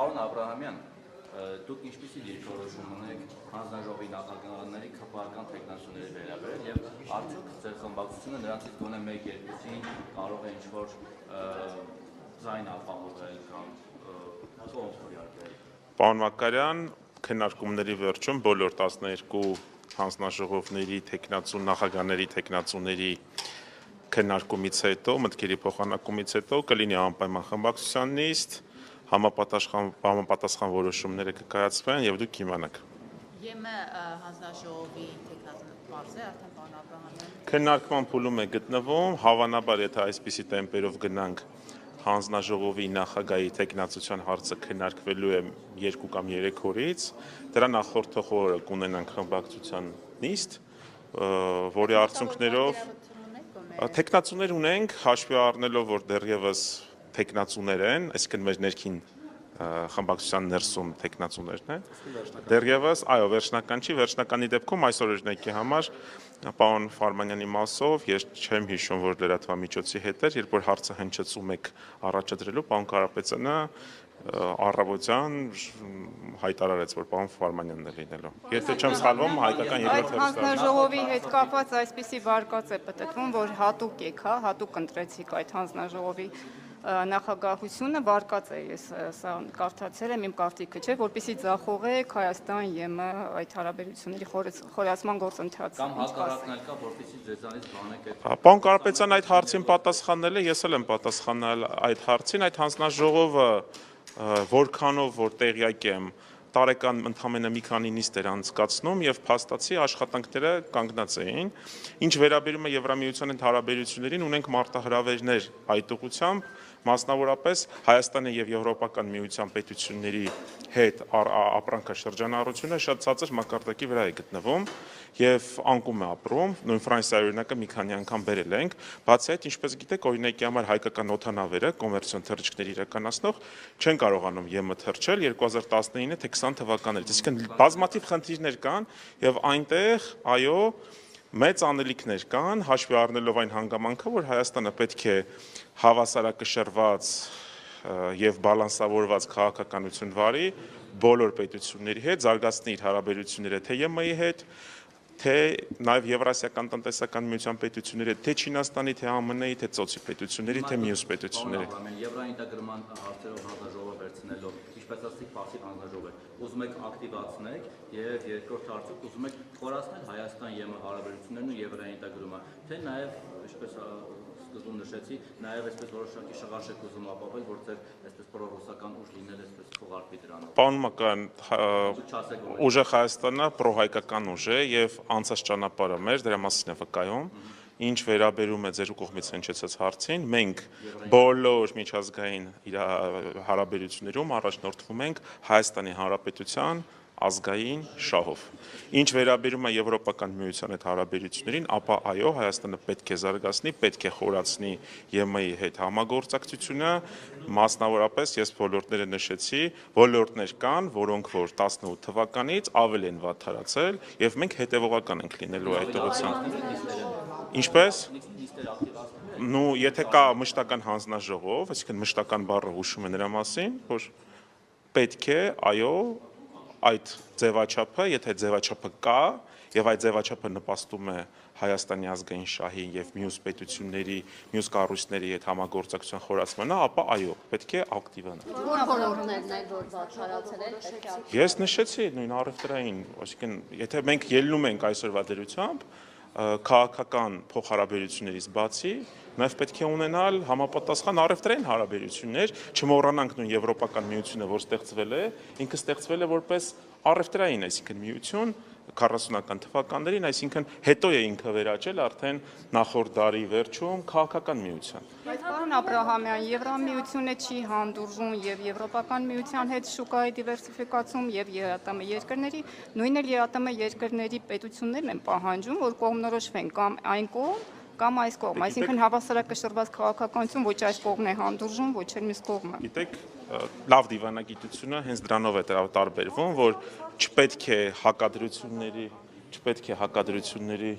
Պարոն Աբրահամյան, դուք ինչպիսի դիրքորոշում ունեք հանձնաժողովի նախագահների քրեական տեխնացիաների վերաբերյալ եւ արդյոք ձեր խմբակցությունը նրանցից գոնե 1-2-ին կարող է ինչ-որ ձայն ապահովել կամ կողմ քննարկել։ Պարոն Մակարյան, քննարկումների վերջում բոլոր 12 հանձնաժողովների տեխնացու նախագահների տեխնացուների քննարկումից հետո, մտքերի փոխանակումից հետո կլինի անպայման խմբակցության նիստ, համապատասխան որոշումները կկայացվեն եւ դուք կիմանաք։ ԵՄ հանձնաժողովի տեխնացու բարձր է արդեն պարոն Աբրահամյան։ Քննարկման փուլում է գտնվում, հավանաբար եթե այսպիսի տեմպերով գնանք հանձնաժողովի նախագահի տեխնացության հարցը քննարկվելու է 2 կամ 3 օրից, դրա նախորդող օրը կունենանք խմբակցության նիստ, որի արդյունքներով տեխնացուներ ունենք, հաշվի առնելով, որ դեռևս տեխնացուներ են, այսինքն մեր ներքին խմբակցության ներսում տեխնացուներն են, դեռևս, այո, վերջնական չի, վերջնականի դեպքում այսօր օրինակի համար պարոն Ֆարմանյանի մասով ես չեմ հիշում, որ լրատվամիջոցի հետ էր, երբ որ հարցը հնչեցում եք առաջադրելու, պարոն Կարապետյանը առավոտյան հայտարարեց, որ պարոն Ֆարմանյանն է լինելու։ Եթե չեմ սխալվում, հայկական Այդ հանձնաժողովի հետ կապված այսպիսի վարկած է պատտվում, որ հատուկ եք, հատուկ ընտրեցիք այդ հանձնաժողովի նախագահությունը, վարկած է, ես սա կարդացել եմ, իմ կարծիքը չէ, որպեսզի ձախողեք Հայաստան ԵՄ այդ հարաբերությունների խորացման գործընթացը։ Կամ հակառակն էլ կա, որպեսզի ձեզանից բանեք այդ։ Պարոն Կարապետյան այդ հարցին պատասխանել է, ես էլ եմ պատասխանել այդ հարցին, այդ հանձնաժողովը որքանով որ տեղյակ եմ, տարեկան ընդամենը մի քանի նիստ էր անցկացնում եւ փաստացի աշխատանքները կանգնած էին։ Ինչ վերաբերում է Եվրամիության հետ հարաբերություններին, ունենք մարտահրավերներ այդ ուղղությամբ, մասնավորապես Հայաստանի եւ Եվրոպական միության պետությունների հետ ապրանքաշրջանառությունը շատ ցածր մակարդակի վրա է գտնվում եւ անկում է ապրում, նույն Ֆրանսիայի օրինակը մի քանի անգամ բերել ենք, բացի այդ, ինչպես գիտեք, օրինակի համար հայկական օդանավերը կոմերցիոն թռիչքներ իրականացնող չեն կարողանում ԵՄ թռչել 2019 թե 20 թվականներից, այսինքն բազմաթիվ խնդիրներ կան եւ այնտեղ, այո, մեծ անելիքներ կան, հաշվի առնելով այն հանգամանքը, որ Հայաստանը պետք է հավասարակշռված եւ բալանսավորված քաղաքականություն վարի բոլոր պետությունների հետ, զարգացնի իր հարաբերությունները թե ԵՄ-ի հետ, թե նաև Եվրասիական տնտեսական միության պետությունների հետ, թե Չինաստանի, թե ԱՄՆ-ի, թե ծոցի պետությունների, թե մյուս պետությունների։ Եվրաինտեգրման հարցերով հանձնաժողով վերցնելով, ինչպես ասացիք, պասիվ հանձնաժողով է, ուզում եք ակտիվացնեք եւ երկրորդ հարցով ուզում եք խորացնել Հայաստան-ԵՄ հարաբերություններն ու եվրաինտեգրումը, թե նաև, ինչպես սկզբում նշեցի, նաև այսպես որոշակի շղարշ ուզում ապահովել, որ ձեր այսպես պրոռուսական ուժ լինել այսպես խողարկվի դրանով։ Պարոն Մակարյան, ուժեղ Հայաստանը պրոհայկական ուժ է եւ անցած ճանապարհը մեր դրա մասին է վկայում։ Ինչ վերաբերում է ձեր կողմից հնչեցած հարցին, մենք բոլոր միջազգային հարաբերություններում առաջնորդվում ենք Հայաստանի Հանրապետության ազգային շահով։ Ինչ վերաբերում է Եվրոպական միության հետ հարաբերություններին, ապա այո, Հայաստանը պետք է զարգացնի, պետք է խորացնի ԵՄ-ի հետ համագործակցությունը, մասնավորապես ես ոլորտները նշեցի, ոլորտներ կան, որոնք որ 18 թվականից ավելի են վատթարացել եւ մենք հետեւողական ենք լինելու այդ ուղղությամբ։ Ինչպես նու եթե կա մշտական հանձնաժողով, այսինքն մշտական բառը հուշում է նրա մասին, որ պետք է, այո, այդ ձևաչափը, եթե ձևաչափը կա եւ այդ ձևաչափը նպաստում է Հայաստանի ազգային շահի եւ մյուս պետությունների, մյուս կառույցների հետ համագործակցության խորացմանը, ապա այո, պետք է ակտիվանալ։ Որ ոլորտներն են, որ վատթարացել են, պետք է։ Ես նշեցի նույն առևտրային, այսինքն եթե մենք ելնում ենք այսօրվա դրությամբ, քաղաքական փոխհարաբերություններից բացի նաև պետք է ունենալ համապատասխան առևտրային հարաբերություններ, չմոռանանք նույն Եվրոպական միությունը, որ ստեղծվել է, ինքը ստեղծվել է որպես առևտրային, այսինքն միություն 40-ական թվականներին, այսինքն հետո է ինքը վերաճել արդեն նախորդ դարի վերջում քաղաքական միության։ Բայց պարոն Աբրահամյան, Եվրամիությունը չի հանդուրժում եւ Եվրոպական միության հետ շուկայի դիվերսիֆիկացում եւ ԵԱՏՄ երկրների, նույն էլ ԵԱՏՄ երկրների պետություններն են պահանջում, որ կողմնորոշվեն կամ այն կողմ կամ այս կողմ, այսինքն հավասարակշռված քաղաքականություն ոչ այս կողմն է հանդուրժում, ոչ էլ մյուս կողմը։ Գիտեք, լավ դիվանագիտությունը հենց դրանով է տարբերվում, որ չպետք է հակադրությունների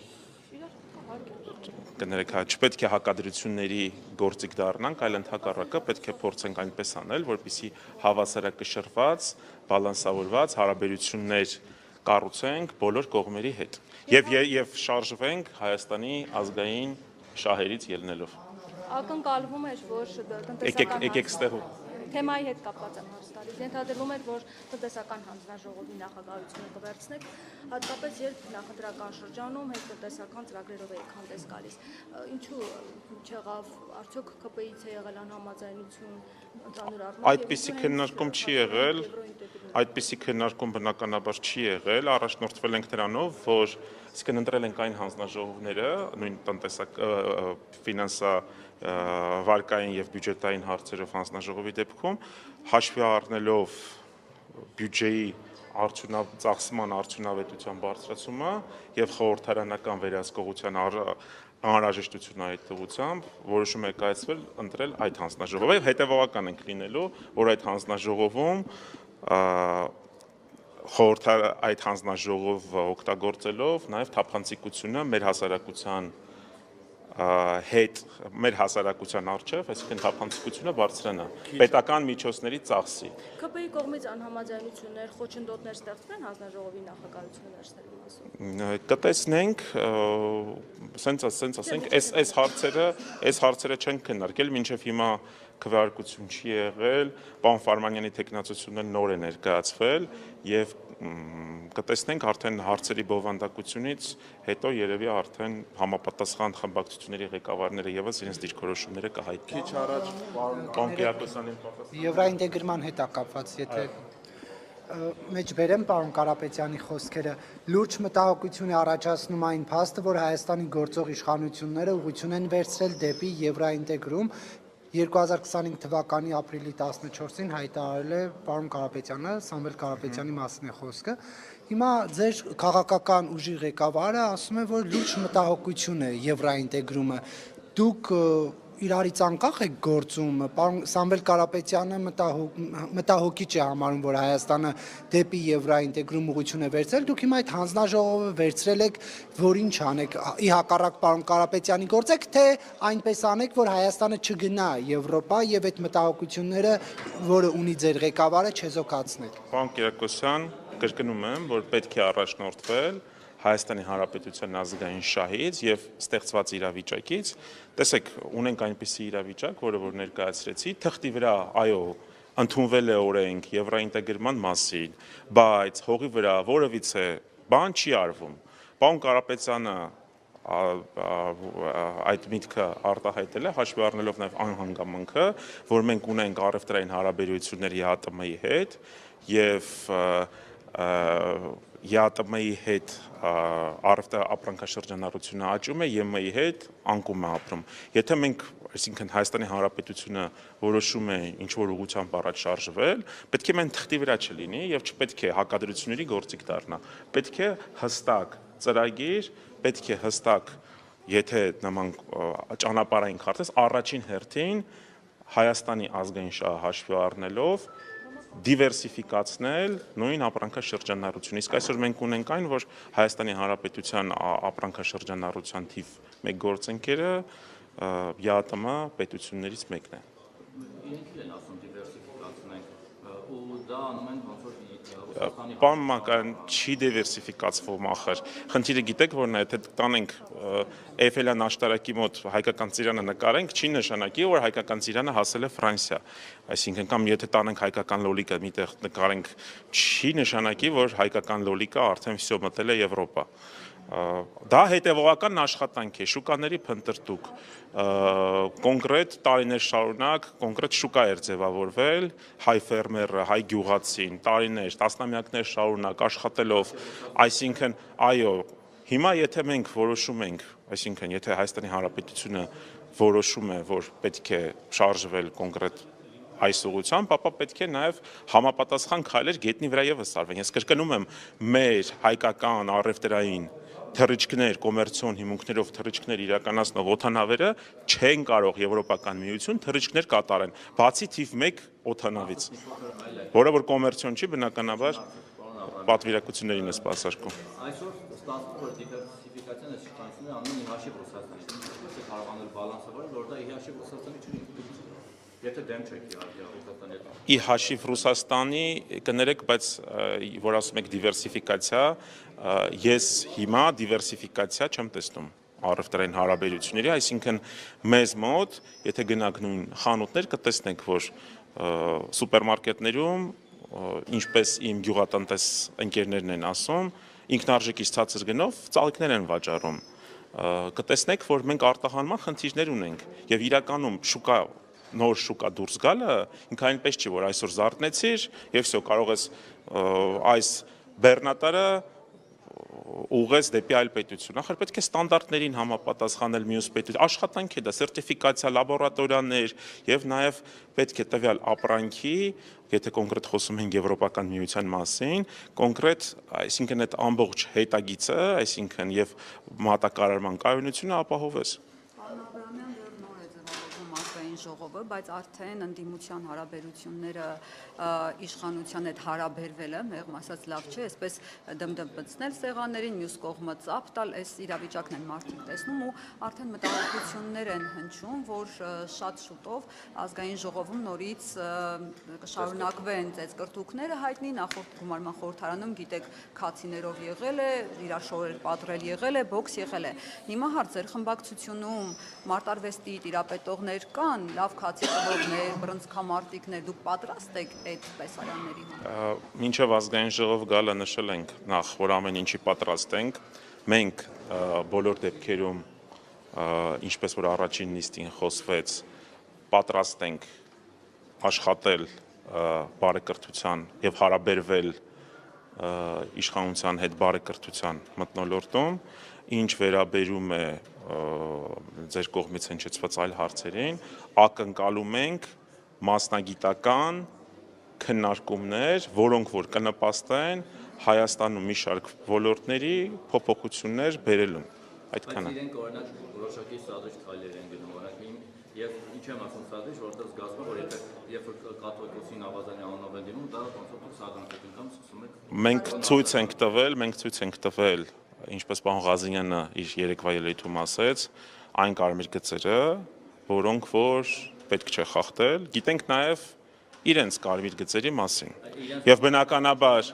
կներեք, չպետք է հակադրությունների գործիք դառնանք, այլ ընդհակառակը պետք է փորձենք այնպես անել, որպեսզի հավասարակշռված, բալանսավորված հարաբերություններ կառուցենք բոլոր կողմերի հետ եւ շարժվենք Հայաստանի ազգային շահերից ելնելով։ Ակնկալվում էր, որ տնտեսական թեմայի հետ կապված եմ հարց տալիս։ Ենթադրվում էր, որ տնտեսական հանձնաժողովի նախագահությունը կվերցնեք, հատկապես երբ նախընտրական շրջանում հետ տնտեսական ծրագրերով եք հանդես գալիս։ Ինչու չեղավ, արդյոք ԿՊ-ից է եղել անհամաձայնություն, ընդհանուր առմամբ։ Այդպիսի քննարկում չի եղել, այդպիսի քննարկում բնականաբար չի եղել, առաջնորդվել ենք նրանով, որ իսկն ընտրել ենք այն հանձնաժողովները, նույն ֆինանսա վարկային եւ բյուջետային հարցերով հանձնաժողովի դեպքում հաշվի առնելով բյուջեի ծախսման արդյունավետության բարձրացումը եւ խորհրդարանական վերահսկողության անհրաժեշտությունը այդ ուղղությամբ որոշում է կայացվել ընտրել այդ հանձնաժողովը եւ հետեւողական ենք լինելու, որ այդ հանձնաժողովում այդ հանձնաժողովը օգտագործելով նաեւ թափանցիկությունը մեր հասարակության հետ մեր հասարակության արժեվ, այսինքն թափանցիկությունը բարձրանա պետական միջոցների ծախսի։ ԿՊ-ի կողմից անհամաձայնություններ, խոչընդոտներ ստեղծվեն հանձնաժողովի նախագահությունը վերցնելու մասով։ Կտեսնենք, սենց ասենք, այս հարցերը չեն քննարկել, մինչև հիմա քվեարկություն չի եղել, պարոն Ֆարմանյանի տեխնացությունն նոր է ներկայացվել եւ կտեսնենք արդեն հարցերի բովանդակությունից հետո երևի արդեն համապատասխան խմբակցությունների ղեկավարները եւս իրենց դիրքորոշումները կհայտնեն։ Քիչ առաջ Պարոն Կիրակոսյանին պատասխան։ Եվրոինտեգրման հետ է կապված, եթե մեջ բերեմ պարոն Կարապետյանի խոսքերը, լուրջ մտահոգություն է առաջացնում այն փաստը, որ Հայաստանի գործող իշխանությունները ուղղություն են վերցրել դեպի եվրոինտեգրում 2025 թվականի ապրիլի 14-ին հայտարարել է պարոն Կարապետյանը, Սամվել Կարապետյանի մասին է խոսքը։ Հիմա ձեր քաղաքական ուժի ղեկավարը ասում է, որ լուրջ մտահոգություն է եվրոինտեգրումը։ Դուք իրարից անկախ եք գործում, պարոն Սամվել Կարապետյանը մտահոգիչ է համարում, որ Հայաստանը դեպի եվրոինտեգրում ուղղություն է վերցրել, դուք հիմա այդ հանձնաժողովը վերցրել եք, որ ինչ անեք, ի հակառակ պարոն Կարապետյանի գործեք, թե այնպես անեք, որ Հայաստանը չգնա Եվրոպա եւ այդ մտահոգությունները, որը ունի ձեր ղեկավարը, չեզոքացնեք։ Պարոն Կիրակոսյան, կրկնում եմ, որ պետք է առաջնորդվել Հայաստանի Հանրապետության ազգային շահից եւ ստեղծված իրավիճակից, տեսեք, ունենք այնպիսի իրավիճակ, որը որ ներկայացրեցի, թղթի վրա, այո, ընդունվել է օրենք եվրոինտեգրման մասին, բայց հողի վրա որևիցե բան չի արվում։ Պարոն Կարապետյանը այդ միտքը արտահայտել է, հաշվի առնելով նաեւ անհանգամանքը, որ մենք ունենք առևտրային հարաբերություններ ԵԱՏՄ-ի հետ եւ ԵԱՏՄ-ի հետ առևտրային ապրանքաշրջանառությունը աճում է, ԵՄ-ի հետ անկում է ապրում։ Եթե մենք, այսինքն Հայաստանի Հանրապետությունը որոշում է ինչ որ ուղղությամբ առաջ շարժվել, պետք է մեն թղթի վրա չլինի եւ չպետք է հակադրությունների գործիք դառնա։ Պետք է հստակ ծրագիր, պետք է հստակ, եթե նման ճանապարհային քարտեզ առաջին հերթին Հայաստանի ազգային շահը հաշվի առնելով դիվերսիֆիկացնել նույն ապրանքաշրջանառությունը։ Իսկ այսօր մենք ունենք այն, որ Հայաստանի Հանրապետության ապրանքաշրջանառության թիվ 1 գործընկերը ԵԱՏՄ պետություններից մեկն է։ Իրենք են ասում դիվերսիֆիկացնենք, ու դա անում են ոնց որ Պարոն Մակարյան, չի դիվերսիֆիկացվում ախր։ Խնդիրը գիտեք որն է, եթե տանենք Էյֆելյան աշտարակի մոտ հայկական ծիրանը նկարենք, չի նշանակի, որ հայկական ծիրանը հասել է Ֆրանսիա։ Այսինքն կամ եթե տանենք հայկական լոլիկը միտեղ նկարենք, չի նշանակի, որ հայկական լոլիկը արդեն վсё մտել է Եվրոպա։ Դա հետևողական աշխատանք է, շուկաների փնտրտուք, կոնկրետ տարիներ շարունակ, կոնկրետ շուկա էր ձևավորվել, հայ ֆերմերը, հայ գյուղացին, տարիներ, տասնամյակներ շարունակ աշխատելով, այսինքն, այո, հիմա եթե մենք որոշում ենք, այսինքն, եթե Հայաստանի Հանրապետությունը որոշում է, որ պետք է շարժվել կոնկրետ այս ուղղությամբ, ապա պետք է նաև համապատասխան քայլեր գետնի վրա եւս արվեն։ Ես կրկնում եմ, մեր հայկական առևտրային թռիչքներ, կոմերցիոն հիմունքներով թռիչքներ իրականացնող օդանավերը չեն կարող Եվրոպական միություն թռիչքներ կատարեն, բացի թիվ 1 օդանավից, որը որ կոմերցիոն չի, բնականաբար պատվիրակություններին է սպասարկում։ Այսօր ստացվում որ դիվերսիֆիկացիան այս իշխանությունները անում են հաշիվ ռուսացնի։ կարող անել բալանսավորել, որ դա ի հաշիվ Ռուսաստանի չի։ Եթե դեմ չեք իհարկե Ռուսաստանի հետ։ Ի հաշիվ Ռուսաստանի կներեք, բայց որ ասում եք դիվերսիֆիկացիա, ես հիմա դիվերսիֆիկացիա չեմ տեսնում առևտրային հարաբերությունների, այսինքն մեզ մոտ, եթե գնաք նույն խանութներ, կտեսնենք, որ սուպերմարկետներում, ինչպես իմ գյուղատնտես ընկերներն են ասում, ինքնարժեքից ցածր գնով ծաղիկներ են վաճառում։ Կտեսնեք, որ մենք արտահանման խնդիրներ ունենք եւ իրականում նոր շուկա դուրս գալը ինքը այնպես չի, որ այսօր զարթնեցիր եւ всё կարող ես այս բեռնատարը ուղղես դեպի այլ պետություն։ Նախ պետք է ստանդարտներին համապատասխանել մյուս պետություն։ Աշխատանք է դա, սերտիֆիկացիա, լաբորատորիաներ եւ նաեւ պետք է տվյալ ապրանքի, եթե կոնկրետ խոսում ենք Եվրոպական միության մասին, կոնկրետ, այսինքն այդ ամբողջ հետագիծը, այսինքն եւ մատակարարման կայունությունը ապահովես։ Ժողովը, բայց արդեն ընդդիմության հարաբերությունները իշխանության հետ հարաբերվելը, մեղմ ասած լավ չէ, այսպես դմդմբցնել սեղաններին, մյուս կողմը ծափ տալ, այս իրավիճակն են մարդիկ տեսնում ու արդեն մտահոգություններ են հնչում, որ շատ շուտով ազգային ժողովում նորից կշարունակվեն ծեծկրտուկները հայտնի, նախորդ գումարման խորհրդարանում գիտեք քացիներով եղել է, իրար շորեր պատռել եղել է, բոքս եղել է։ Հիմա հարց ձեր խմբակցությունում մարտարվեստի տիրապետողներ կան, լավ քացի տվողներ, բռնցքամարտիկներ, դուք պատրաստ եք այդ տեսարանների համար։ Մինչև ազգային ժողով գալը նշել ենք նախ, որ ամեն ինչի պատրաստ ենք։ Մենք բոլոր դեպքերում, ինչպես որ առաջին նիստին խոսվեց, պատրաստ ենք աշխատել բարեկրթության եւ հարաբերվել իշխանության հետ բարեկրթության մթնոլորտում, ինչ վերաբերում է ձեր կողմից հնչեցված այլ հարցերին, ակնկալում ենք մասնագիտական քննարկումներ, որոնք որ կնպաստեն Հայաստանում մի շարք ոլորտների փոփոխություններ բերելուն։ Այդքանը։ Բայց իրենք օրինակ որոշակի սադրիչ քայլեր են գնում, օրինակ եւ ինչ եմ ասում սադրիչ, որտեղ զգացվում է, որ եթե երբ որ կաթողիկոսին ավազանի անունով են դիմում, դա կոնցեպտուալ սադրանքային կամ սկսում եք։ Մենք ցույց ենք տվել, ինչպես պարոն Ղազարյանը իր երեկվա ելույթում ասեց, այն կարմիր գծերը, որոնք որ պետք չէ խախտել, գիտենք նաև իրենց կարմիր գծերի մասին։ Եվ բնականաբար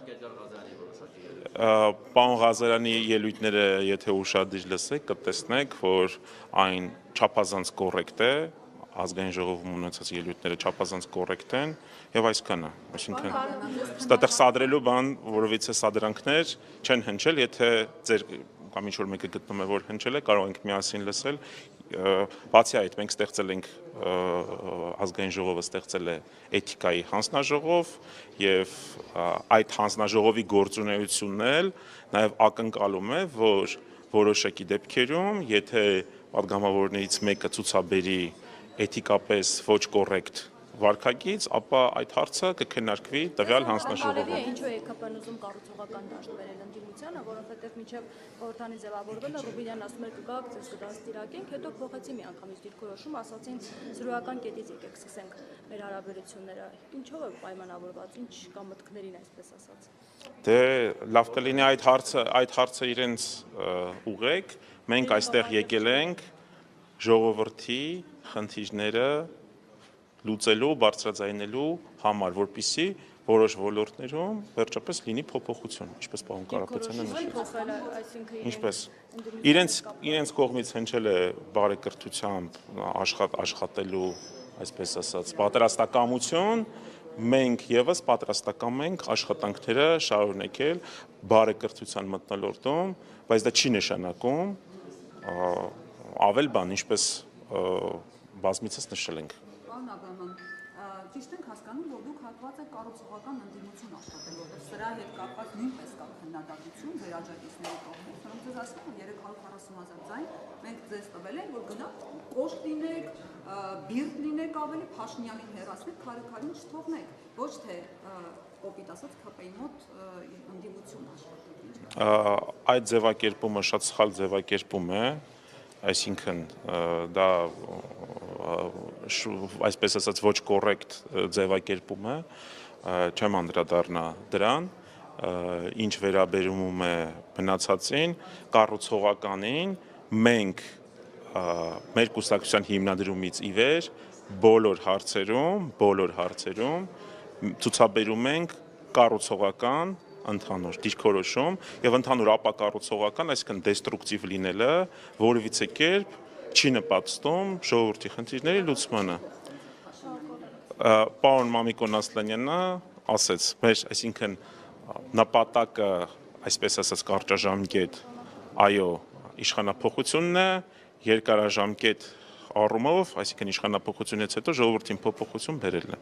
պարոն Ղազարյանի ելույթները, եթե ուշադիր լսեք, կտեսնեք, որ այն չափազանց կոռեկտ է, ազգային ժողովում ունեցած ելույթները չափազանց կոռեկտ են եւ այսքանը, այսինքն ստեղ սադրելու բան, որովից է սադրանքներ չեն հնչել, եթե ձեր կամ ինչ որ մեկը գտնում է որ հնչել է, կարող ենք միասին լսել։ Բացի այդ, մենք ստեղծել ենք ազգային ժողովը ստեղծել է էթիկայի հանձնաժողով եւ այդ հանձնաժողովի գործունեությունն էլ նաեւ ակնկալում է, որ որոշակի դեպքերում, եթե падգամավորներից մեկը ցուցաբերի էթիկապես ոչ կոռեկտ վարքագիծ, ապա այդ հարցը կքննարկվի տվյալ հանձնաժողովում։ Ինչու է ԵԿՊ-ն ուզում կառուցողական դաշտ բերել ընդդիմությանը, որովհետև մինչև խորհրդանի ձևավորվելը Ռուբինյանն ասում էր կգաք, ձեզ կդաստիարակենք, հետո փոխեցի միանգամից դիրքորոշում, ասացին զրոյական կետից եկեք սկսենք մեր հարաբերությունները։ Ինչով է պայմանավորված, ինչ կա մտքներին, այսպես ասած։ Դե լավ կլինի այդ հարցը իրենց ուղեք, մենք այստեղ եկել ենք ժողովրդի խնդիրները լուծելու, բարձրաձայնելու համար, որպեսզի որոշ ոլորտներում վերջապես լինի փոփոխություն, ինչպես պարոն Կարապետյանը նշեց։ Ինչպես իրենց կողմից հնչել է բարեկրթությամբ աշխատելու, այսպես ասած, պատրաստակամություն, մենք եւս պատրաստակամ ենք աշխատանքները շարունակել բարեկրթության մթնոլորտում, բայց դա չի նշանակում ավել բան, ինչպես բազմիցս նշել ենք։ Պարոն Աբրահամյան, ճիշտ ենք հասկանում, որ դուք հակված եք կառուցողական ընդդիմություն աշխատել, որտեղ սրա հետ կապված նույնպես կա քննադատություն ձեր աջակիցների կողմից, որոնք ձեզ ասում են 340,000 ձայն, մենք ձեզ տվել ենք, որ գնաք կոշտ լինեք, բիրտ լինեք ավելի, Փաշինյանին հեռացնեք, քարին չթողնեք, ոչ թե կոպիտ ասած ԿՊ-ի մոտ ընդդիմություն աշխատեք։ Այդ ձևակերպումը շատ սխալ ձևակերպում է, այսինքն դա այսպես ասած ոչ կոռեկտ ձևակերպում է, չեմ անդրադառնա դրան, ինչ վերաբերում է մնացածին, կառուցողականին, մենք մեր կուսակցության հիմնադրումից ի վեր բոլոր հարցերում ցուցաբերում ենք կառուցողական ընդհանուր դիրքորոշում եւ ընդհանուր ապակառուցողական, այսինքն դեստրուկտիվ լինելը որևիցե կերպ չի նպաստում ժողովրդի խնդիրների լուծմանը։ Պարոն Մամիկոն Ասլանյանը ասեց, այսինքն նպատակը, այսպես ասած, կարճաժամկետ, այո, իշխանափոխությունն է, երկարաժամկետ առումով, այսինքն իշխանափոխությունից հետո ժողովրդին փոփոխություն բերելն է։